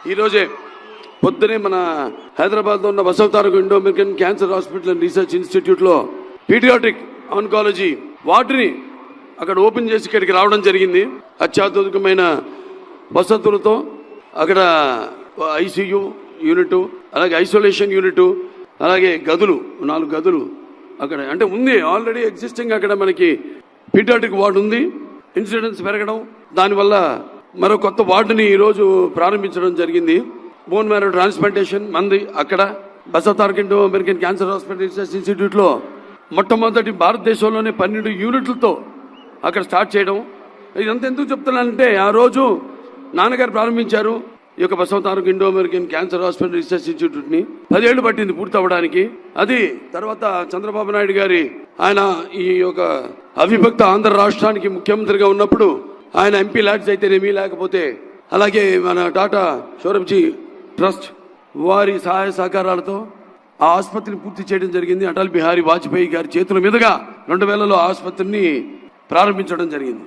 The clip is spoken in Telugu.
ఈరోజే పొద్దునే మన హైదరాబాద్లో ఉన్న Basavataraka Indo American cancer hospital and research ఇన్స్టిట్యూట్లో పీడియాట్రిక్ ఆన్కాలజీ వార్డుని అక్కడ ఓపెన్ చేసి ఇక్కడికి రావడం జరిగింది. అత్యాధునికమైన వసతులతో అక్కడ ఐసీయూ యూనిట్, అలాగే ఐసోలేషన్ యూనిట్, అలాగే గదులు 4 గదులు అక్కడ అంటే ఉంది. ఆల్రెడీ ఎగ్జిస్టింగ్ అక్కడ మనకి పీడియాట్రిక్ వార్డు ఉంది. ఇన్సిడెన్స్ పెరగడం, దానివల్ల మరో కొత్త వార్డుని ఈరోజు ప్రారంభించడం జరిగింది. బోన్ మ్యారో ట్రాన్స్ప్లాంటేషన్ మంది అక్కడ Basavataraka Indo American cancer hospital research ఇన్స్టిట్యూట్లో మొట్టమొదటి భారతదేశంలోనే 12 యూనిట్లతో అక్కడ స్టార్ట్ చేయడం. ఇదంతా ఎందుకు చెప్తున్నానంటే, ఆ రోజు నాన్నగారు ప్రారంభించారు ఈ యొక్క Basavataraka Indo American cancer hospital research ఇన్స్టిట్యూట్ని. 10 ఏళ్లు పట్టింది పూర్తి అవ్వడానికి. అది తర్వాత చంద్రబాబు నాయుడు గారి ఆయన ఈ యొక్క అవిభక్త ఆంధ్ర రాష్ట్రానికి ముఖ్యమంత్రిగా ఉన్నప్పుడు ఆయన ఎంపీ ల్యాడ్స్ అయితేనేమి, లేకపోతే అలాగే మన టాటా షోరబ్జీ ట్రస్ట్ వారి సహాయ సహకారాలతో ఆ ఆసుపత్రిని పూర్తి చేయడం జరిగింది. అటల్ బిహారీ వాజ్పేయి గారి చేతుల మీదుగా 2000లో ఆసుపత్రిని ప్రారంభించడం జరిగింది.